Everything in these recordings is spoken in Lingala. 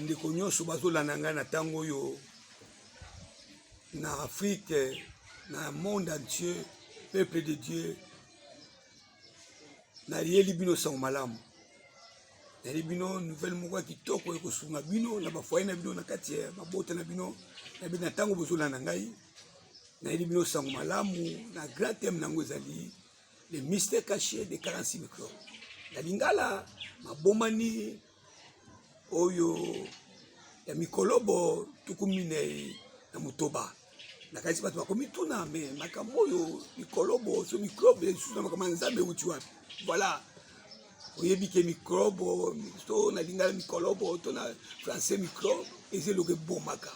bandeko nyonso bazolanda ngai na ntango oyo na Afrique, na monde entier, peuple de Dieu, na lieli bino sango malamu. Na lieli bino nouvelle moko kitoko ekosunga bino na bafoye na bino na kati ya mabota na bino na bino na ntango bozolanda ngai. Na lieli bino sango malamu na grand thème nango ezali le mystère caché des 46 microbes. Na lingala mabomani oyo ya mikolobo tukumine na mutoba na kasi bato bakomi tuna me makambo oyo mikolobo so microbe suna makama nzambe uti wapi. Voilà, oyebi ke microbe so na lingala mikolobo to na français microbe ezeloke bomaka.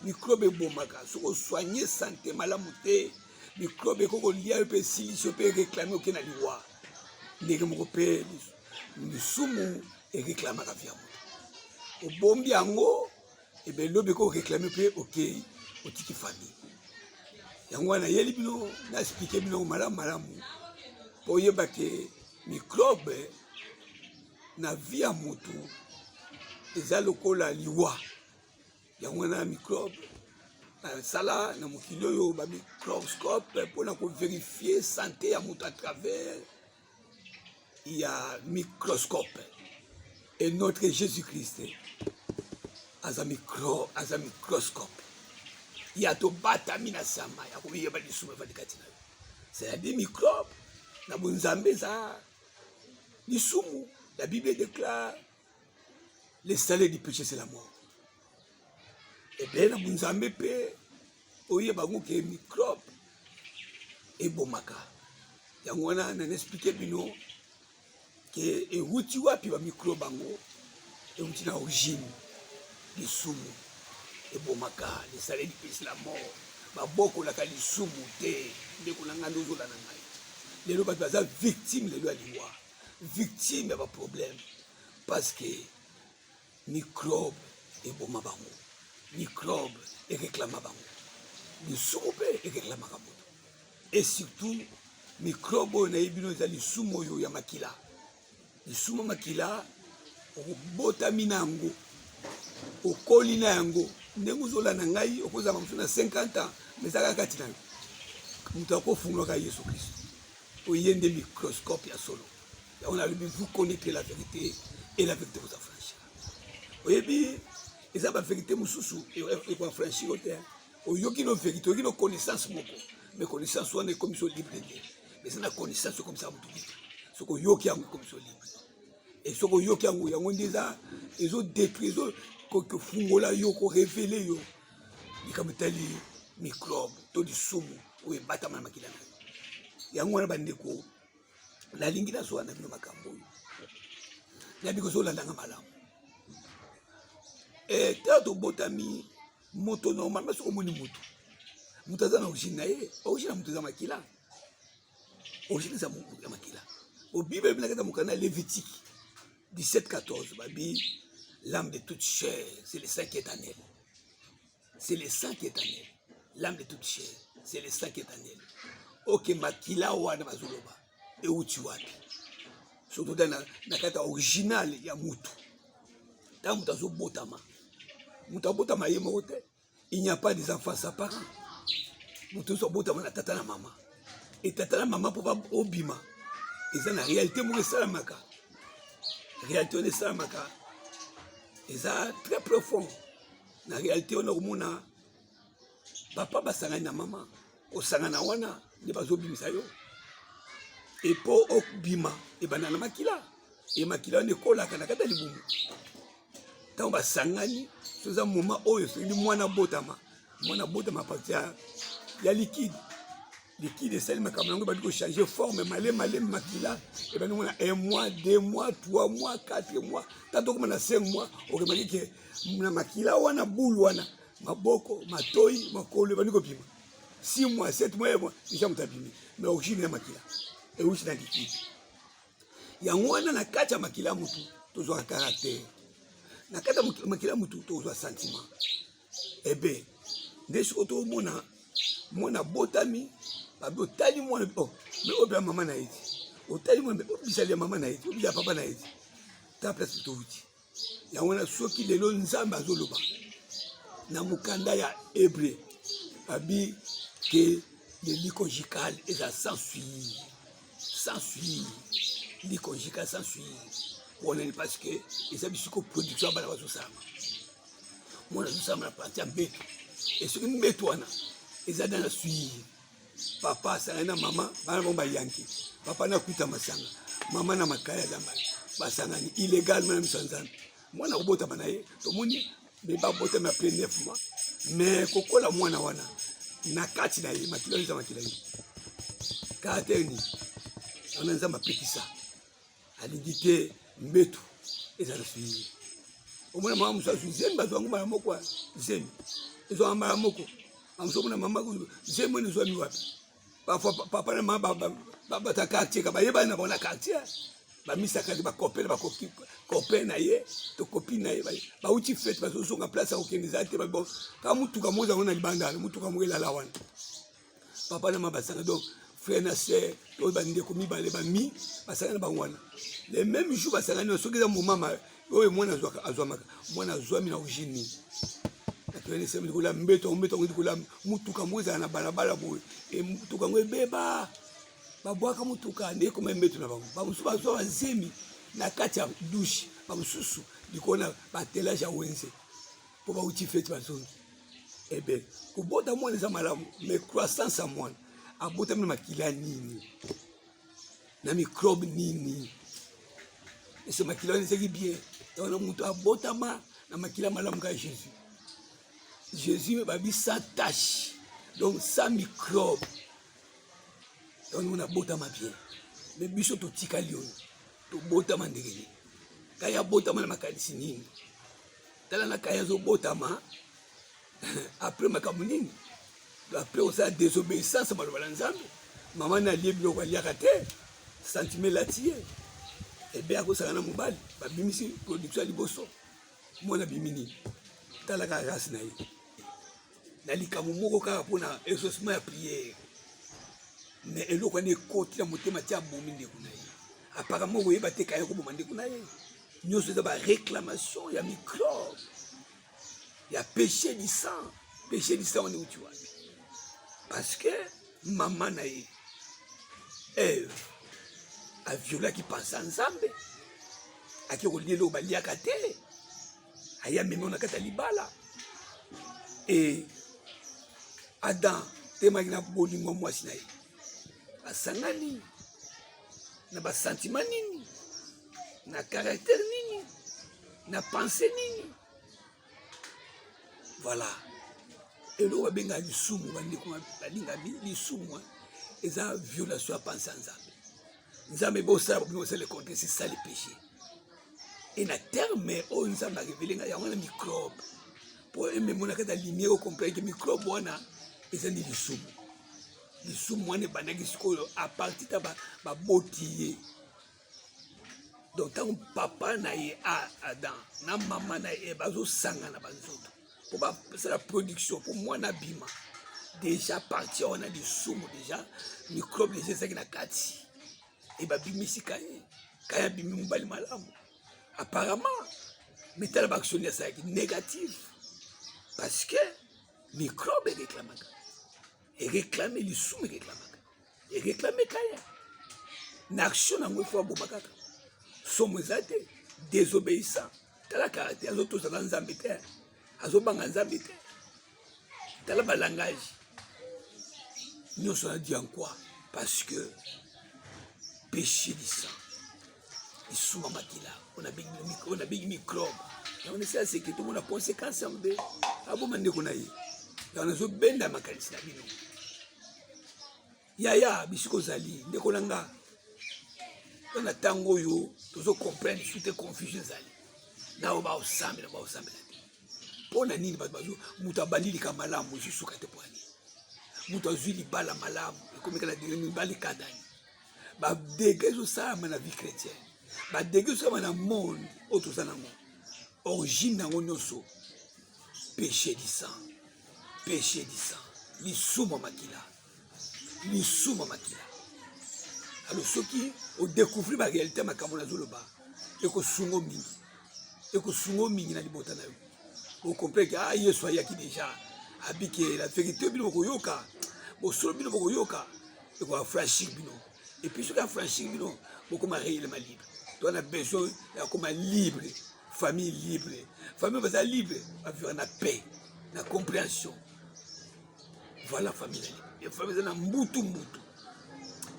Microbe bomaka soko soigner santé malamu te. Microbe koko lia pe silicio pe réclamer oke na liwa ndenge moko pe lisumu e réclamer ka via moto obombi yango e be lobe ko réclamer pe oke otiki famille yango na yeli bino na expliquer bino malamu po yeba ke microbe na via moto eza lokola liwa yango na microbe sala na mokili oyo ba microscope pour na ko vérifier santé ya moto à travers il y a microscope et notre Jésus-Christ as un microscope il y a to batamina sama ya ko yeba lisumu va dikatina c'est des microbes na bunzambe za lisumu. La Bible déclare le salaire du péché c'est la mort. Et bien, na bunzambe pe oye bango ke microbe e bomaka. Yango wana na expliquer bino ke e wuti wapi ba microbe bango e wuti na origine lisumu e bomaka. Le salaire du péché c'est la mort. Ba boko la ka lisumu te nde ko nanga ndozo la ngai. Lelo ba baza victime lelo aliwa. Victime ba problème parce que microbe e bomaka bango. Microbe et réclame bango. Le soupe et réclame bango. Et surtout microbe na ibino za lisumo yo ya makila. Lisumo makila o botamina ngo. O kolina yango. Ndengu zola na ngai okoza mamsuna 50 ans mais ça kati na. Mutu akofunga ka Yesu Christ. O yende microscope ya solo. Et on a le vous connaître la vérité et la vérité vous affranchira. Oyebi et ça va vérité mususu et pour franchir au terre au yoki no vérité yoki no connaissance moko mais connaissance on est comme sur libre mais c'est la connaissance comme ça mutu ce que yoki yango comme sur libre et ce que yoki yango déjà ils ont détruit que fungola yoko révéler yo ni comme tali microbe to di sumu ou e batama makila yango na bandeko la lingina so na bino makambo ya biko so la ndanga malamu. Et tant botami moto normal mais ko moni moto mutaza na origine origine mutaza makila origine za ya makila au bible bina kata mukana Lévitique 17:14 babi l'âme de toute chair c'est le sang qui est éternel. C'est le sang qui est éternel. L'âme de toute chair c'est le sang qui est éternel. OK makila wana bazoloba e uti wapi surtout na kata original ya mutu ta mutazo botama. Il n'y a pas des enfants séparés. Nous tous sommes na tata na maman. Et tata na maman pour pas obima. Et ça la réalité mo salamaka. Réalité de salamaka. Et ça très profond. La réalité on omona papa basanga na maman. Osanga na wana ne bazobimisa yo. Et pour obima et banana makila. Et makila ne kola kana kata libumu. Tant basangani c'est un moment où il mwana botama partir ya liquide c'est le makamlango ba diko changer forme malé makila et ben on a 1 mois 2 mois 3 mois 4 mois tanto comme na 5 mois on remarque que na makila wana bulu wana maboko matoi makolo ba diko pima 6 mois 7 mois déjà mutabimi mais origine ya makila et origine na liquide yango wana na kati ya makila mutu tozo caractère na kata makila mutu tozwa sentiment ebe ndeso oto mona botami babi otali mwana mais obia mama na eti otali mwana obisali mama na eti obia papa na eti ta place to uti ya wana soki lelo nzambe azoloba na mukanda ya hébreu abi que le lit conjugal est à s'enfuir lit conjugal s'enfuir on parce que les habits production bana bazosama mwana azosama na parti ya mbeto et soki mbeto wana eza dans la suivre papa asangani na mama bana bongo bayanki papa na kuita masanga mama na makaya zamba basangani illégalement na miso ya nzambe mwana kobotama na ye tomoni me babotama après 9 mois mais kokola mwana wana na kati na ye makila eza makila ye caractère ni ona nzambe apekisa alingi te mbeto eza na suivi omona mama mosusu zemi bazwangu mbala moko zemi ezwanga mbala moko amusomona mama zemi ene ezwami wapi parfois papa na mama bata quartier ka bayebani na bango na quartier bamisakaki bacopain na bacopain na ye to copine na ye bauti fete bazozonga place akokende eza te babon ka mutuka moza ngo na libandana mutuka moko elala wana papa na mama basanga donc frère na sœur oyo bandeko mibale bami basanga na bango wana le même jour basangani soki eza momama oyo mwana azwamaka mwana azwami na origine atoyene sema likola mbeto ngo likola mutuka moko ezala na balabala boye mutuka ngo ebeba babwaka mutuka nde koma mbeto na bango bamosusu bazwa bazemi na kati ya douche bamosusu likolo na batelage ya wenze mpo bauti fete bazongi ebe kobota mwana eza malamu mais croissance ya mwana abotami na makila nini na microbe nini ese makila wana ezaki bien wana moto abotama na makila malamu kaka Jésus babi sans tache donc sans microbe on a botama bien mais biso totikali oyo tobotama ndenge nini kaya botama na makanisi nini tala na kaya azobotama après makambo nini après osala désobéissance maloba na nzambe mama nalie biloko aliaka te sentime latie ebe akosaka na mobali babimisi production ya liboso mwana bimi nini talaka race na ye na likambo moko kaka mpona exaucement ya priere mais eloko wana ekoti na motema tia abomi ndeko na ye apparemment koyeba te kaya koboma ndeko na ye nyonso eza baréclamation ya microbe ya péché du sang wana euti wapi parce que mama na ye Ève aviolaki pensa nzambe ake kolia eloko baliaka te aya meme na kati ya libala e Adam temaki na bolingo mwasi na ye basangani na basentima nini na caractère nini na pensée nini voilà eloko babenga lisumu bandeko balinga lisumu eza violation ya pensée ya nzambe nzambe bosala bobino osala le contraire c'est ça le péché et na terme oyo nzambe arevelenga yango na microbe mpo ememona kati ya lumière ocomprendre ke microbe wana eza ndi lisumu wana ebandaki sikoyo apartir ta baboti ye donc ntango papa na ye Adam na mama na ye bazosangana banzoto mpo basala production mpo mwana abima déjà parti wana lisumu déjà microbe déjà ezalaki na kati e babimisi kaya bimi mobali malamu apparemment mais tala baaction asalaki négative parce que microbe eréclame lisumu eréclame kaya na action nango efo aboma kaka somo eza te désobéissant tala caractère azotozala nzambe te azobanga nzambe te tala balangage nyonso nadi en quoi parce que péché du sang lisumu makila on a bengi microbe on esa seke tomona conséquence yango aboma ndeko na ye yango nazobenda makanisi na bino yaya bisika ozali ndeko na nga na ntango oyo tozocomprendre sute confusion ezali nao baosambela te mpo na nini bato moto abalilika malamu ezisuka te po ani moto azwi libala malamu ekomikana libala ekatani badege ezosalama na vie chrétienne badege ezosalama na monde oyo toza nango origine nango nyonso péché du sang lisumu makila alors soki odécouvrir baréalité makambo nazoloba ekosungo mingi ekosungo mingi na libota na yo. Vous comprenez que ah yesu ayaki déjà abike la vérité bino koyoka bosolo bino koyoka et quoi franchir bino et puis ce qu'a franchir bino beaucoup réellement libre. On a besoin comme libre, famille va libre, va vivre en paix, la compréhension. Voilà famille libre. Et famille na mbutu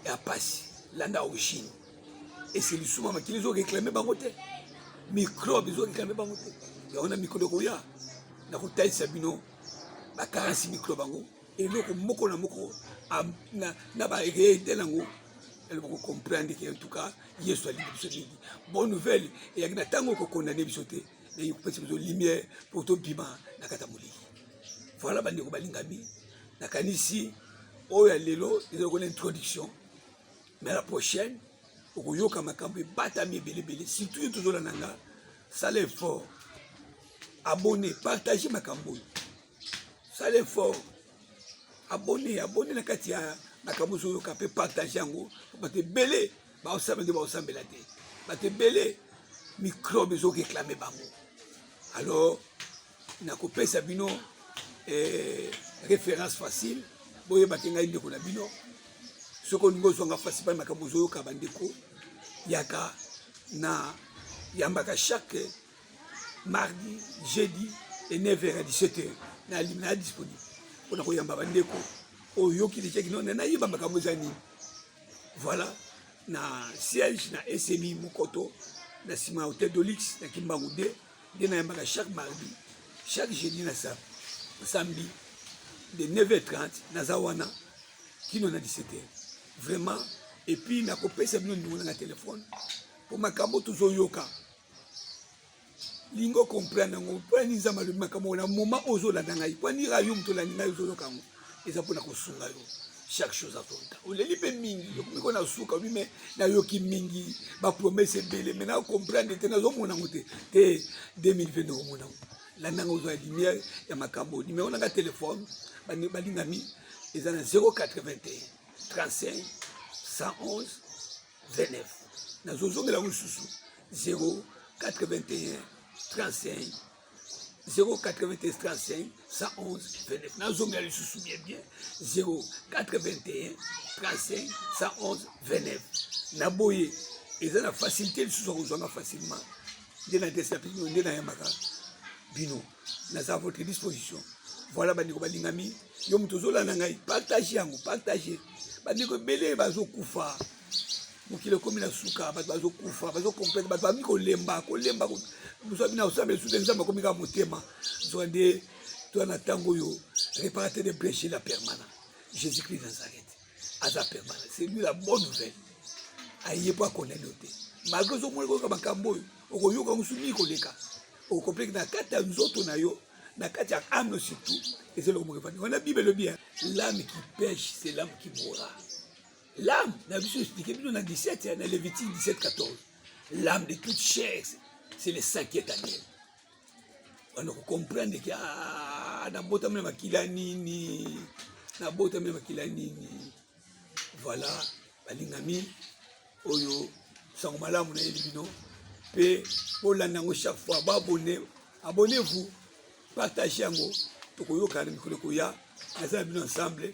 et à passer landa origine. Et c'est le souvent qui les ont réclamé bangote. Microbe ils ont réclamé bangote. Et on a microbe ya na ko taille sabino ba 46 microbe bango et loko moko na moko na ba réalité nango. Elle va comprendre qu'en tout cas, Yesu a libre. Bonne nouvelle, et il y a tango ko condamné bisoté, mais il peut se lumière pour tout bima na katamuli. Voilà bande ko balingami na kanisi o ya lelo, ils ont une introduction. Mais la prochaine, au yoka makambe batami belebele, surtout toujours la nanga, ça l'effort. Abonnez, partagez makambo. Ça l'effort. Abonnez na katia makambo so ka peut partager yango ba te belé ba osambela te ba te belé microbe zo réclamer bango. Alors na ko pesa bino référence facile boye ba kenga ndeko na bino soko ningo zonga facile ba makambo zo ka bandeko yaka na yambaka chaque mardi jeudi et 9h à 17h na limna disponible on a koyamba bandeko oyoki de non na yiba makambo zani. Voilà na siège na SMI Mokoto na sima hôtel d'Olix na Kimbangu de na yamba chaque mardi chaque jeudi na samedi de 9h30 na zawana kino na 17h vraiment. Et puis na kopesa bino numéro na téléphone pour makambo toujours yoka lingo comprendre ngo pour ni zama le makambo na moment ozo la ngai pour ni rayo mto la ngai ozo kango eza pona kosunga yo chaque chose à ton temps o le lipe mingi ko na suka mais na yoki mingi ba promesse belle mais na comprendre te na zo mona ngote te 2022 mona la nanga ozo ya lumière ya makambo numéro na téléphone balingami eza na 081 35 111 29 na zo zongela mususu 081 35 081 35 111 29. Nous avons bien 081 35 111 29. Naboye, ils ont la facilité de se facilement. Dès la destination, dès la yamaka, bino, nous à votre disposition. Voilà, bandiko balingami, yom tozola nangai, partagez, partagez. Bandiko belé bazo kufa. Mokile komi na suka, bazo kufa, bazo complète, bazo mi kolemba. Nous sommes dans le sous des hommes comme Motema. Nous sommes des tango yo, réparateur de blessés la permanente. Jésus-Christ Nazareth. Aza permanent. C'est lui la bonne nouvelle. Aïe pas qu'on est noté. Malgré ce moment comme Makambo, au yo comme soumis koleka. Au complet que na kata nous autres na yo, na kata âme surtout. Et c'est le mot que on a la Bible le bien. L'âme qui pêche, c'est l'âme qui mourra. L'âme, on a vu expliquer dans le 17, dans Lévitique 17-14. L'âme de toute chair, c'est le sang qui est en elle. On a compris que na bota même makila nini, na bota même makila nini. Voilà, balingami oyo sang malamu na elibino pe olandango chaque fois abonnez-vous, partagez yango tokoyoka na mikolo koya na bino ensemble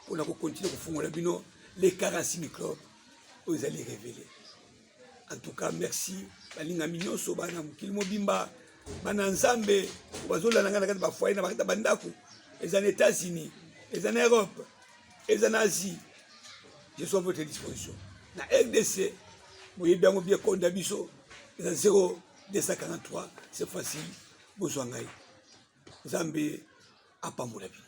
pour na continuer kofungola bino les 46 microbes aux allez révéler. En tout cas, merci. Balinga minyo so bana mukili mobimba bana nzambe bazola nanga nakati ba foyer na bakata bandako les en États-Unis, les en Europe, les en Asie. Je suis à votre disposition. Na RDC, moye bango bien konda biso, les 0243, c'est facile. Bozwangai. Nzambe apambola bino.